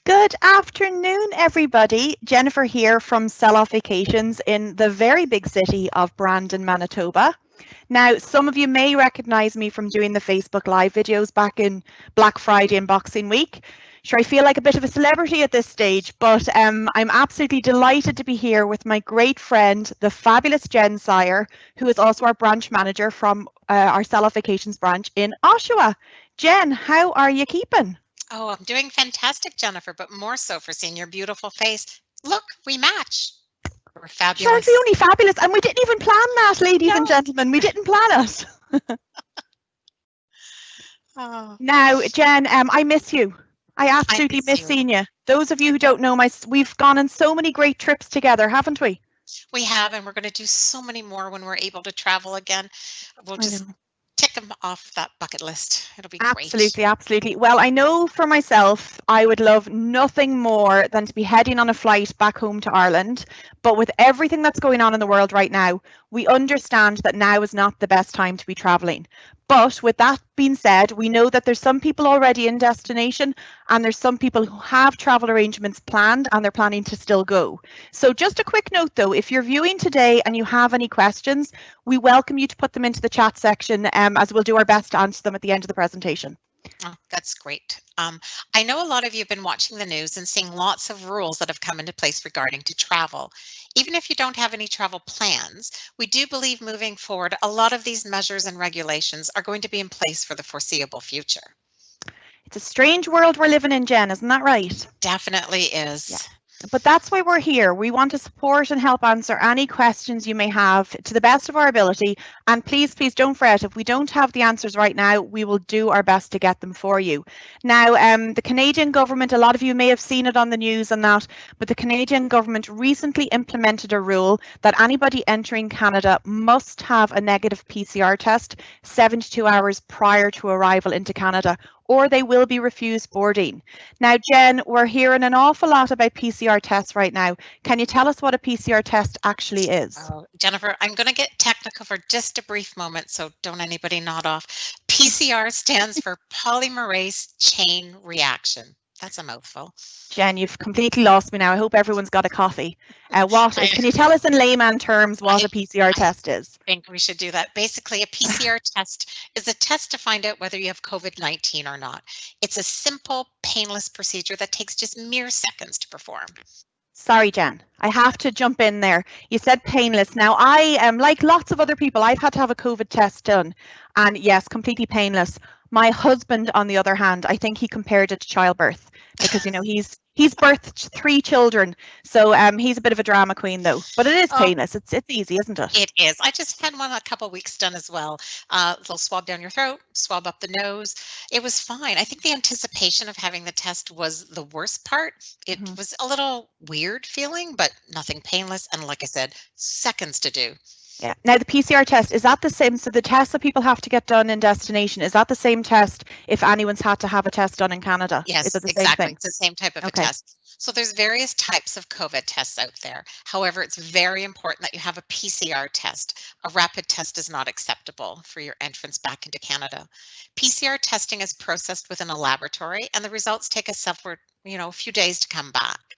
Good afternoon, everybody. Jennifer here from Sell Off Vacations in the very big city of Brandon, Manitoba. Now, some of you may recognize me from doing the Facebook Live videos back in Black Friday and Boxing Week. Sure, I feel like a bit of a celebrity at this stage, but I'm absolutely delighted to be here with my great friend, the fabulous Jen Sire, who is also our branch manager from our Sell Off Vacations branch in Oshawa. Jen, how are you keeping? Oh, I'm doing fantastic, Jennifer, but more so for seeing your beautiful face. Look, we match. We're Sure, aren't we fabulous. only fabulous? And we didn't even plan that, ladies and No. gentlemen. We didn't plan it. Oh, Now, Jen, I miss you. I I absolutely miss miss you. seeing you. Those of you I who know. don't know, we've gone on so many great trips together, haven't we? We have, and we're going to do so many more when we're able to travel again. We'll I just know. tick them off that bucket list. It'll be great. Absolutely, absolutely. Well, I know for myself, I would love nothing more than to be heading on a flight back home to Ireland. But with everything that's going on in the world right now, we understand that now is not the best time to be traveling. But with that being said, we know that there's some people already in destination and there's some people who have travel arrangements planned and they're planning to still go. So just a quick note though, if you're viewing today and you have any questions, we welcome you to put them into the chat section as we'll do our best to answer them at the end of the presentation. Oh, that's great. I know a lot of you have been watching the news and seeing lots of rules that have come into place regarding to travel. Even if you don't have any travel plans, we do believe moving forward, a lot of these measures and regulations are going to be in place for the foreseeable future. It's a strange world we're living in, Jen, isn't that right? Definitely Yeah. is. But that's why we're here. We want to support and help answer any questions you may have to the best of our ability. And please, please don't fret. If we don't have the answers right now, we will do our best to get them for you. Now, the Canadian government, a lot of you may have seen it on the news and that, but the Canadian government recently implemented a rule that anybody entering Canada must have a negative PCR test 72 hours prior to arrival into Canada, or they will be refused boarding. Now, Jen, we're hearing an awful lot about PCR tests right now. Can you tell us what a PCR test actually is? Oh, Jennifer, I'm going to get technical for just a brief moment, so don't anybody nod off. PCR stands for polymerase chain reaction. That's a mouthful. Jen, you've completely lost me now. I hope everyone's got a coffee. I, Can you tell us in layman terms what I, a PCR I test is? think we should do that. Basically, a PCR test is a test to find out whether you have COVID-19 or not. It's a simple, painless procedure that takes just mere seconds to perform. Sorry, Jen. I have to jump in there. You said painless. Now, I am like lots of other people. I've had to have a COVID test done, and yes, completely painless. My husband, on the other hand, I think he compared it to childbirth because he's birthed 3 children, so he's a bit of a drama queen though. But it is Oh, painless. It's easy, isn't it? it is. I just had one a couple weeks done as well. They'll swab down your throat, swab up the nose. It was fine. I think the anticipation of having the test was the worst part. It Mhm. was a little weird feeling, but nothing painless. And like I said, seconds to do. Yeah. Now the PCR test, is that the same? So the test that people have to get done in destination, is that the same test if anyone's had to have a test done in Canada? Is Yes, it the same exactly. thing? It's the same type of a Okay. test. So there's various types of COVID tests out there. However, it's very important that you have a PCR test. A rapid test is not acceptable for your entrance back into Canada. PCR testing is processed within a laboratory and the results take a few days to come back.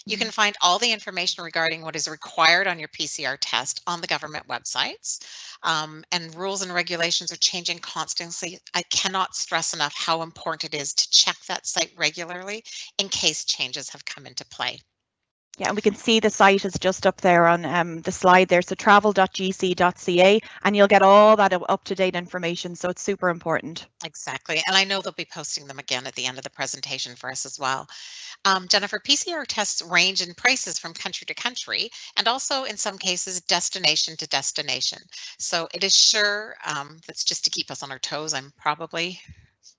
You Mhm. can find all the information regarding what is required on your PCR test on the government websites. And rules and regulations are changing constantly. I cannot stress enough how important it is to check that site regularly in case changes have come into play. Yeah, and we can see the site is just up there on the slide there. So travel.gc.ca, and you'll get all that up-to-date information. So it's super important. Exactly. And I know they'll be posting them again at the end of the presentation for us as well. Jennifer, PCR tests range in prices from country to country and also in some cases destination to destination. So it is sure that's just to keep us on our toes, I'm probably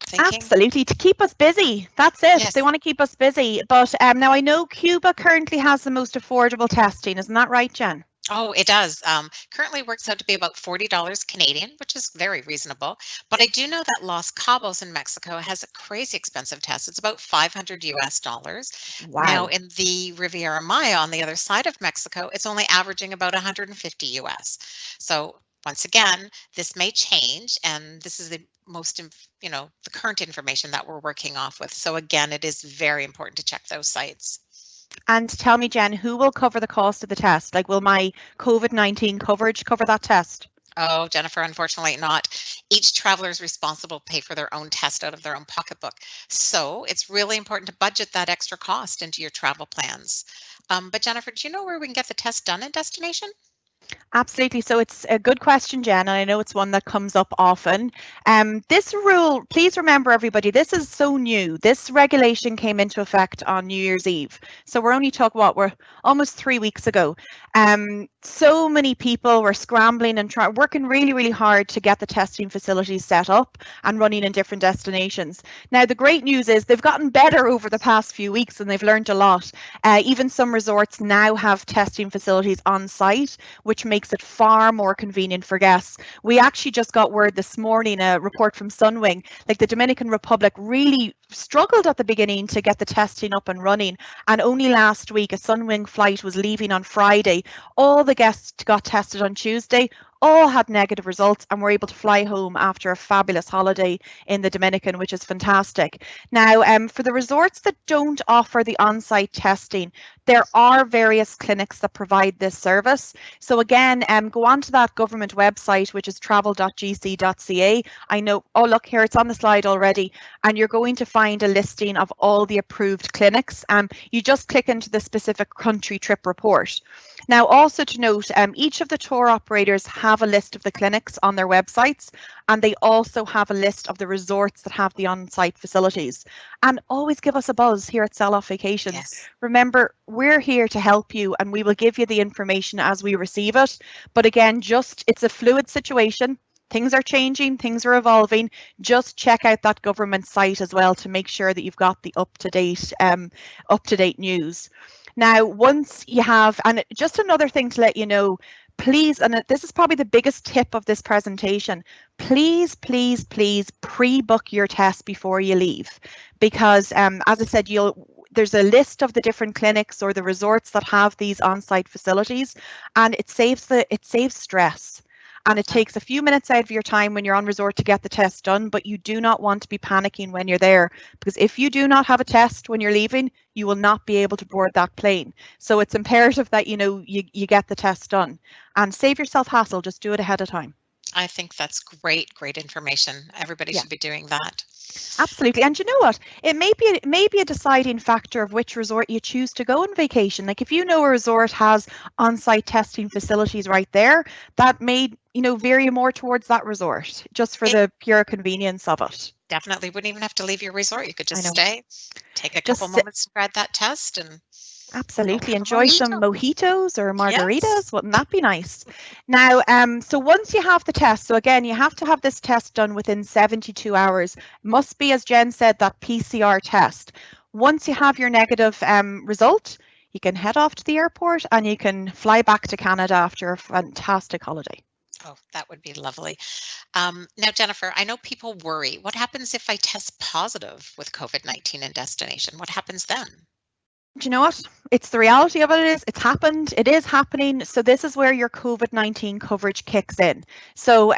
thinking. Absolutely, to keep us busy. That's it. They Yes. want to keep us busy. But now I know Cuba currently has the most affordable testing. Isn't that right, Jen? Oh, it does. Currently works out to be about $40 Canadian, which is very reasonable. But I do know that Los Cabos in Mexico has a crazy expensive test. It's about 500 US dollars. Now, Wow. in the Riviera Maya on the other side of Mexico, it's only averaging about 150 US. So Once again, this may change, and this is the most, the current information that we're working off with. So again, it is very important to check those sites. And tell me, Jen, who will cover the cost of the test? Like, will my COVID-19 coverage cover that test? Oh, Jennifer, unfortunately not. Each traveler is responsible to pay for their own test out of their own pocketbook. So it's really important to budget that extra cost into your travel plans. But Jennifer, do you know where we can get the test done in destination? Absolutely. So it's a good question, Jen, and I know it's one that comes up often. This rule, please remember everybody, this is so new. This regulation came into effect on New Year's Eve. So we're only talking we're almost 3 weeks ago. So many people were scrambling and working really, really hard to get the testing facilities set up and running in different destinations. Now, the great news is they've gotten better over the past few weeks and they've learned a lot. Even some resorts now have testing facilities on site, which makes it far more convenient for guests. We actually just got word this morning, a report from Sunwing, like the Dominican Republic really struggled at the beginning to get the testing up and running. And only last week, a Sunwing flight was leaving on Friday. All the guests got tested on Tuesday, all had negative results, and were able to fly home after a fabulous holiday in the Dominican, which is fantastic. Now, for the resorts that don't offer the on-site testing, there are various clinics that provide this service. So again, go onto that government website, which is travel.gc.ca. I know, oh look here, it's on the slide already, and you're going to find a listing of all the approved clinics. You just click into the specific country trip report. Now, also to note, each of the tour operators have a list of the clinics on their websites, and they also have a list of the resorts that have the on-site facilities. And always give us a buzz here at Sell Off Vacations. Yes. Remember, we're here to help you, and we will give you the information as we receive it. But again, it's a fluid situation. Things are changing, things are evolving. Just check out that government site as well to make sure that you've got the up-to-date news. Now, once you have, and just another thing to let you know, please, and this is probably the biggest tip of this presentation, please, please, please pre-book your test before you leave. Because as I said, there's a list of the different clinics or the resorts that have these on-site facilities, and it saves stress. And it takes a few minutes out of your time when you're on resort to get the test done, but you do not want to be panicking when you're there, because if you do not have a test when you're leaving, you will not be able to board that plane. So it's imperative that you get the test done, and save yourself hassle. Just do it ahead of time. I think that's great information. Everybody should be doing that. Absolutely. And you know what? It may be a deciding factor of which resort you choose to go on vacation. Like if you know a resort has on-site testing facilities right there, that may, vary more towards that resort just for the pure convenience of it. Definitely wouldn't even have to leave your resort. You could just stay, take a couple moments to grab that test, and absolutely enjoy some mojitos or margaritas. Yes. Wouldn't that be nice? Now, so once you have the test, so again, you have to have this test done within 72 hours. Must be, as Jen said, that PCR test. Once you have your negative result, you can head off to the airport and you can fly back to Canada after a fantastic holiday. Oh, that would be lovely. Now, Jennifer, I know people worry. What happens if I test positive with COVID-19 in destination? What happens then? Do you know what? It's the reality of it. It's happened. It is happening. So this is where your COVID-19 coverage kicks in. So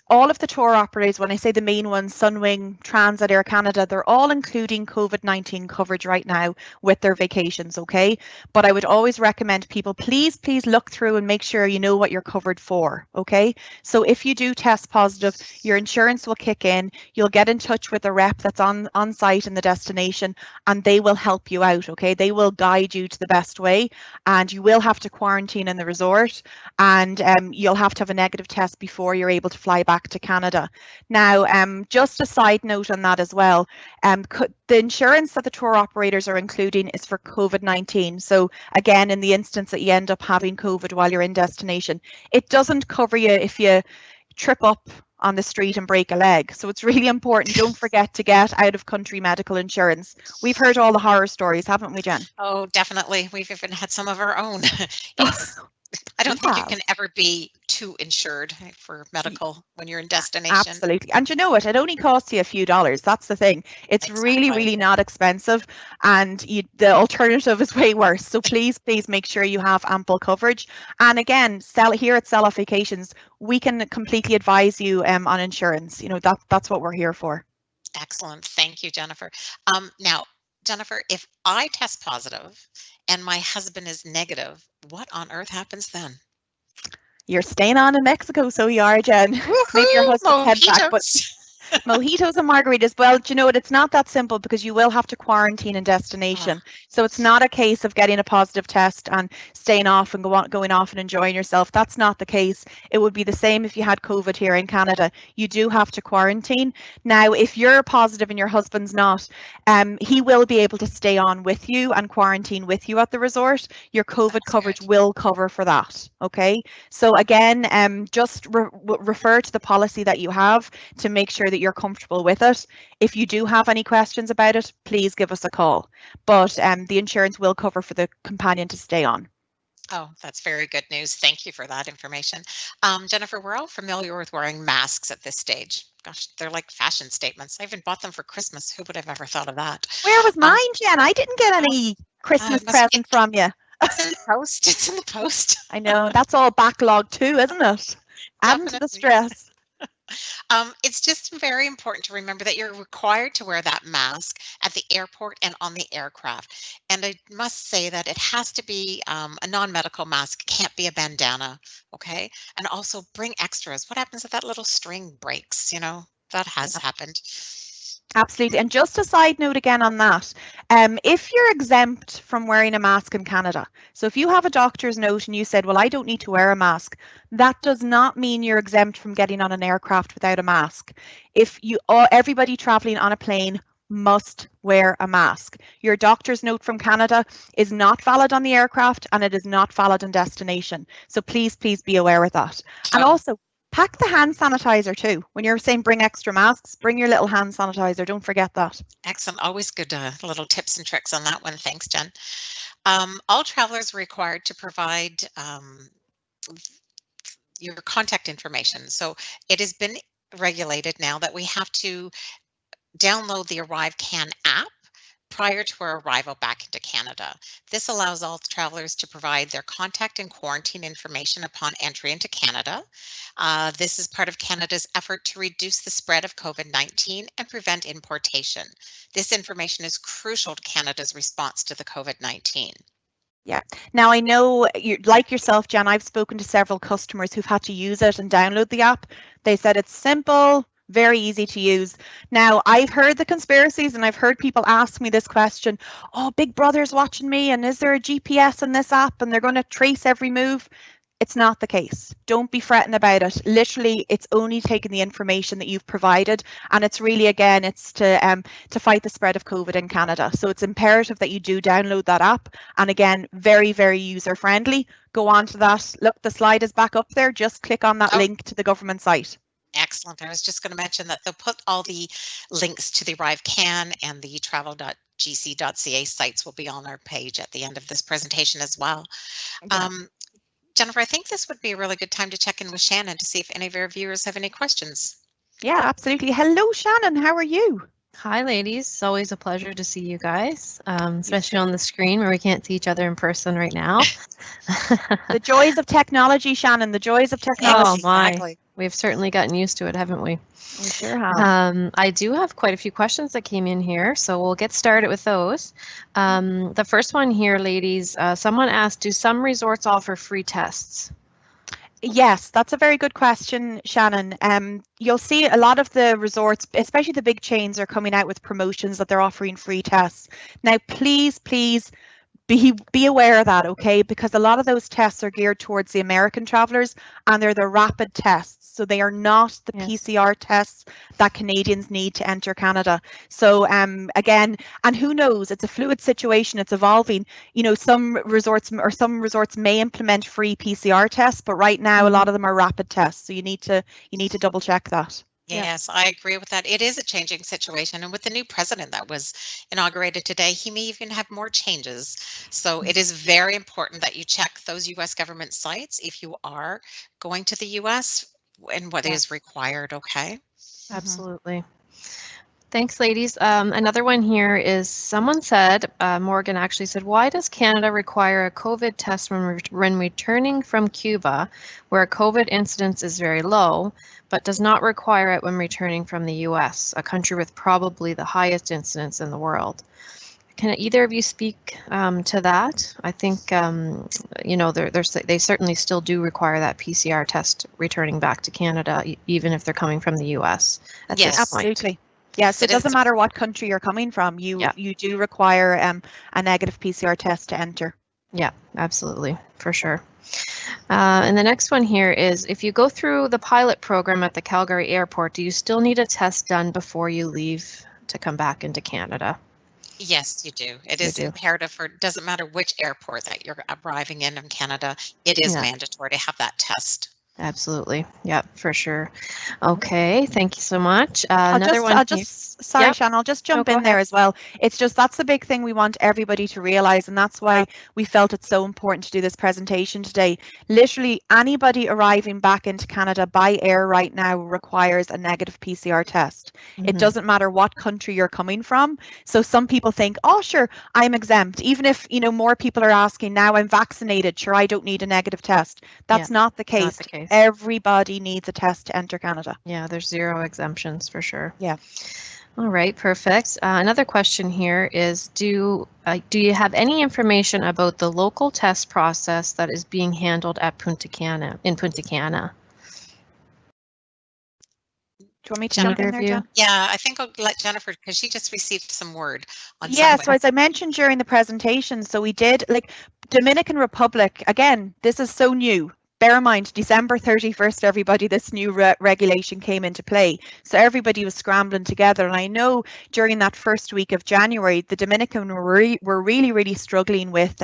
all of the tour operators, when I say the main ones, Sunwing, Transat, Air Canada, they're all including COVID-19 coverage right now with their vacations, okay? But I would always recommend people, please look through and make sure you know what you're covered for, okay? So if you do test positive, your insurance will kick in. You'll get in touch with a rep that's on site in the destination, and they will help you out, okay? They will guide you to the best way, and you will have to quarantine in the resort, and you'll have to have a negative test before you're able to fly back to Canada. Now, just a side note on that as well, the insurance that the tour operators are including is for COVID-19. So again, in the instance that you end up having COVID while you're in destination, it doesn't cover you if you trip up on the street and break a leg. So it's really important. Don't forget to get out of country medical insurance. We've heard all the horror stories, haven't we, Jen? Oh, definitely. We've even had some of our own. I don't We think you have. can ever be too insured for medical when you're in destination. Absolutely. And you know what? It only costs you a few dollars. That's the thing. It's really, Exactly. really not expensive. And the alternative is way worse. So please, please make sure you have ample coverage. And again, here at Sell Off Vacations, we can completely advise you on insurance. You know, that's what we're here for. Excellent. Thank you, Jennifer. Now, Jennifer, if I test positive and my husband is negative, what on earth happens then? You're staying on in Mexico, so you are, Jen. Maybe your Woohoo! husband's head back, but Mojitos! mojitos and margaritas. Well, do you know what? It's not that simple because you will have to quarantine in destination. So it's not a case of getting a positive test and staying off and going off and enjoying yourself. That's not the case. It would be the same if you had COVID here in Canada. You do have to quarantine. Now, if you're positive and your husband's not, he will be able to stay on with you and quarantine with you at the resort. Your COVID coverage will cover for that. Okay. So again, just refer to the policy that you have to make sure that you're comfortable with it. If you do have any questions about it, please give us a call. But the insurance will cover for the companion to stay on. Oh, that's very good news. Thank you for that information. Jennifer, we're all familiar with wearing masks at this stage. Gosh, they're like fashion statements. I even bought them for Christmas. Who would have ever thought of that? Where was mine, Jen? I didn't get any Christmas present from you. It's in the post. It's in the post. I know. That's all backlog too, isn't it? Adding to the stress. It's just very important to remember that you're required to wear that mask at the airport and on the aircraft. And I must say that it has to be a non-medical mask. It can't be a bandana, okay? And also bring extras. What happens if that little string breaks? You know, that has happened. Absolutely. And just a side note again on that, if you're exempt from wearing a mask in Canada, so if you have a doctor's note and you said, well, I don't need to wear a mask, that does not mean you're exempt from getting on an aircraft without a mask. If you, everybody traveling on a plane must wear a mask. Your doctor's note from Canada is not valid on the aircraft and it is not valid in destination. So please, please be aware of that. And also, pack the hand sanitizer too. When you're saying bring extra masks, bring your little hand sanitizer. Don't forget that. Excellent. Always good little tips and tricks on that one. Thanks, Jen. All travelers are required to provide your contact information. So it has been regulated now that we have to download the ArriveCAN app prior to our arrival back into Canada. This allows all travelers to provide their contact and quarantine information upon entry into Canada. This is part of Canada's effort to reduce the spread of COVID-19 and prevent importation. This information is crucial to Canada's response to the COVID-19. Yeah. Now, I know, like yourself, Jen, I've spoken to several customers who've had to use it and download the app. They said it's simple, very easy to use. Now, I've heard the conspiracies and I've heard people ask me this question, oh, Big Brother's watching me and is there a GPS in this app and they're going to trace every move? It's not the case. Don't be fretting about it. Literally, it's only taking the information that you've provided, and it's really, again, it's to fight the spread of COVID in Canada. So it's imperative that you do download that app. And again, very, very user friendly. Go on to that. Look, the slide is back up there. Just click on that link to the government site. Excellent. I was just going to mention that they'll put all the links to the ArriveCAN and the travel.gc.ca sites will be on our page at the end of this presentation as well. Jennifer, I think this would be a really good time to check in with Shannon to see if any of our viewers have any questions. Yeah, absolutely. Hello, Shannon. How are you? Hi, ladies. It's always a pleasure to see you guys, especially on the screen where we can't see each other in person right now. The joys of technology, Shannon, the joys of technology. Oh, my. Exactly. We've certainly gotten used to it, haven't we? We sure have. I do have quite a few questions that came in here, so we'll get started with those. The first one here, ladies, someone asked, do some resorts offer free tests? Yes, that's a very good question, Shannon. You'll see a lot of the resorts, especially the big chains, are coming out with promotions that they're offering free tests. Now, please, please be aware of that, okay? Because a lot of those tests are geared towards the American travelers and they're the rapid tests. So they are not the PCR tests that Canadians need to enter Canada. So again, and who knows, it's a fluid situation, it's evolving. You know, some resorts may implement free PCR tests, but right now a lot of them are rapid tests. So you need to double check that. Yeah. Yes, I agree with that. It is a changing situation. And with the new president that was inaugurated today, he may even have more changes. So it is very important that you check those US government sites if you are going to the US and what is Yes. required, okay? Absolutely. Thanks, ladies. Another one here is someone said, Morgan actually said, why does Canada require a COVID test when returning from Cuba, where COVID incidence is very low, but does not require it when returning from the US, a country with probably the highest incidence in the world? Can either of you speak to that? I think, you know, they certainly still do require that PCR test returning back to Canada, even if they're coming from the US at this Yes. point. Absolutely. Yes, it doesn't matter what country you're coming from. You do require a negative PCR test to enter. Yeah, absolutely, for sure. And the next one here is, if you go through the pilot program at the Calgary airport, do you still need a test done before you leave to come back into Canada? Yes, you do. It is imperative for, it doesn't matter which airport that you're arriving in Canada, it is mandatory to have that test. Absolutely. Yep, for sure. Okay, thank you so much. Sorry, Shannon, I'll just jump in there as well. It's just, that's the big thing we want everybody to realize, and that's why we felt it's so important to do this presentation today. Literally anybody arriving back into Canada by air right now requires a negative PCR test. It doesn't matter what country you're coming from. So some people think, oh, sure, I'm exempt. Even if, you know, more people are asking now, I'm vaccinated, sure, I don't need a negative test. That's not the case. Not the case. Everybody needs a test to enter Canada. Yeah, there's 0 exemptions for sure. Yeah. All right, perfect. Another question here is, do you have any information about the local test process that is being handled at Punta Cana? Do you want me to jump in there, Jen? Yeah, I think I'll let Jennifer, because she just received some word on something. So as I mentioned during the presentation, so we did, like, Dominican Republic, again, this is so new. Bear in mind, December 31st, everybody, this new regulation came into play. So everybody was scrambling together. And I know during that first week of January, the Dominican were really, really struggling with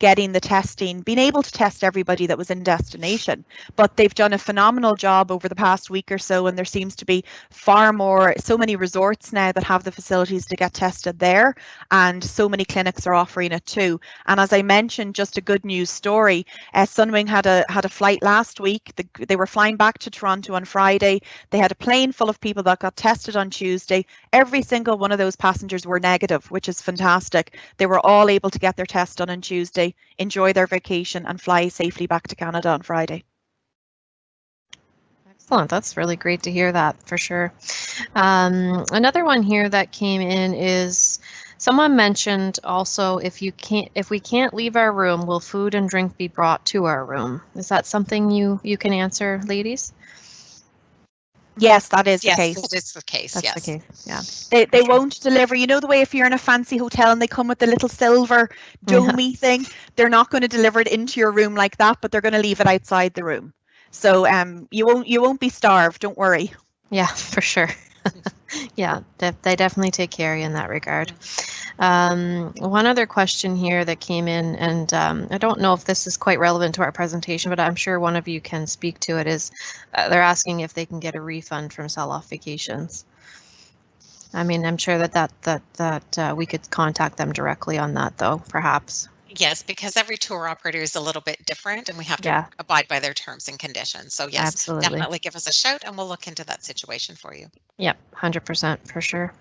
getting the testing, being able to test everybody that was in destination. But they've done a phenomenal job over the past week or so. And there seems to be so many resorts now that have the facilities to get tested there. And so many clinics are offering it too. And as I mentioned, just a good news story, Sunwing had a flight last week. They were flying back to Toronto on Friday. They had a plane full of people that got tested on Tuesday. Every single one of those passengers were negative, which is fantastic. They were all able to get their test done on Tuesday, enjoy their vacation, and fly safely back to Canada on Friday. Excellent. That's really great to hear that, for sure. Another one here that came in is, someone mentioned also, if we can't leave our room, will food and drink be brought to our room? Is that something you can answer, ladies? Yes, that is the case. Yes, it is the case. That's the case. Yeah. They won't deliver. You know the way if you're in a fancy hotel and they come with the little silver domey thing, they're not going to deliver it into your room like that, but they're going to leave it outside the room. So you won't be starved. Don't worry. Yeah, for sure. Yeah, they definitely take care of you in that regard. One other question here that came in, and I don't know if this is quite relevant to our presentation, but I'm sure one of you can speak to it, is they're asking if they can get a refund from Sell-Off Vacations. I mean, I'm sure that we could contact them directly on that, though, perhaps. Yes, because every tour operator is a little bit different and we have to abide by their terms and conditions. So yes, absolutely. Definitely give us a shout and we'll look into that situation for you. Yep, 100% for sure.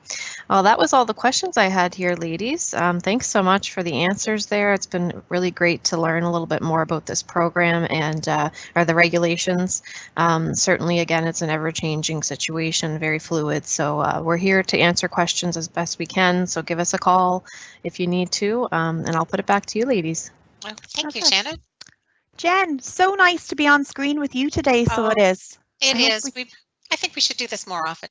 Well, that was all the questions I had here, ladies. Thanks so much for the answers there. It's been really great to learn a little bit more about this program and or the regulations. Certainly, again, it's an ever-changing situation, very fluid. So we're here to answer questions as best we can. So give us a call if you need to, and I'll put it back to you, ladies. Well, thank you, Shannon. Jen, so nice to be on screen with you today. So it is. It is. I think we should do this more often.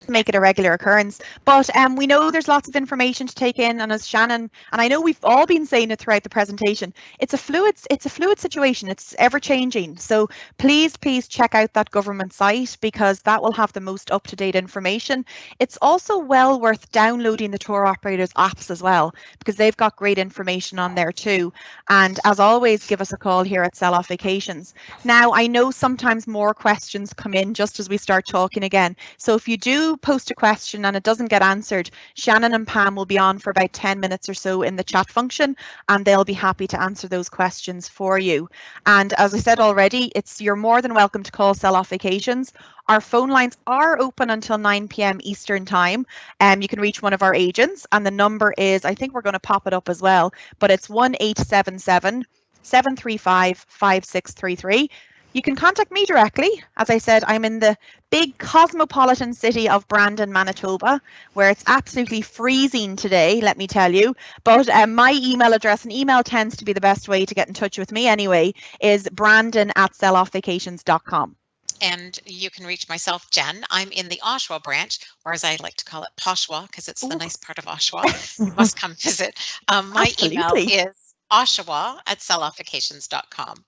make it a regular occurrence. But we know there's lots of information to take in, and as Shannon, and I know we've all been saying it throughout the presentation, it's a fluid situation. It's ever changing. So please check out that government site, because that will have the most up-to-date information. It's also well worth downloading the tour operators apps as well, because they've got great information on there too. And as always, give us a call here at Sell Off Vacations. Now, I know sometimes more questions come in just as we start talking again. So if you do post a question and it doesn't get answered, Shannon and Pam will be on for about 10 minutes or so in the chat function, and they'll be happy to answer those questions for you. And as I said already, you're more than welcome to call Sell Off Vacations. Our phone lines are open until 9 p.m. Eastern time. You can reach one of our agents, and the number is, I think we're going to pop it up as well, but it's 1-877 735 5633. You can contact me directly. As I said, I'm in the big cosmopolitan city of Brandon, Manitoba, where it's absolutely freezing today, let me tell you. But my email address, and email tends to be the best way to get in touch with me anyway, is brandon@selloffvacations.com. And you can reach myself, Jen. I'm in the Oshawa branch, or as I like to call it, Poshwa, because it's the nice part of Oshawa. You must come visit. My email is oshawa@selloffvacations.com.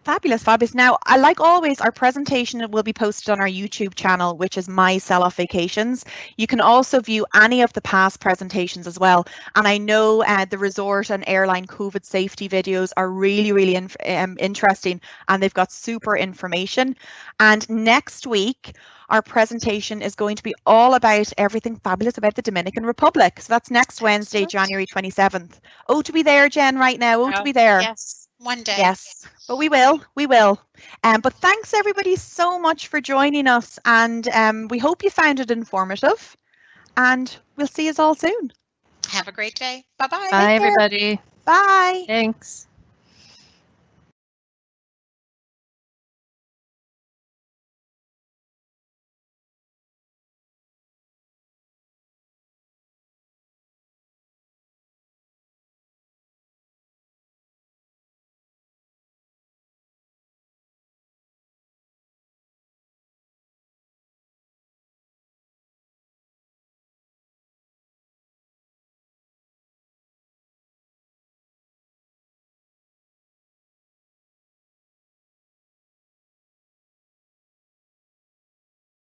Fabulous, fabulous. Now, like always, our presentation will be posted on our YouTube channel, which is My Sell Off Vacations. You can also view any of the past presentations as well. And I know the resort and airline COVID safety videos are really interesting, and they've got super information. And next week, our presentation is going to be all about everything fabulous about the Dominican Republic. So that's next Wednesday, January 27th. Oh, to be there, Jen, right now. Oh, to be there. Yes. One day. Yes, but we will. But thanks everybody so much for joining us, and we hope you found it informative, and we'll see you all soon. Have a great day. Bye-bye. Bye, everybody. Bye. Thanks.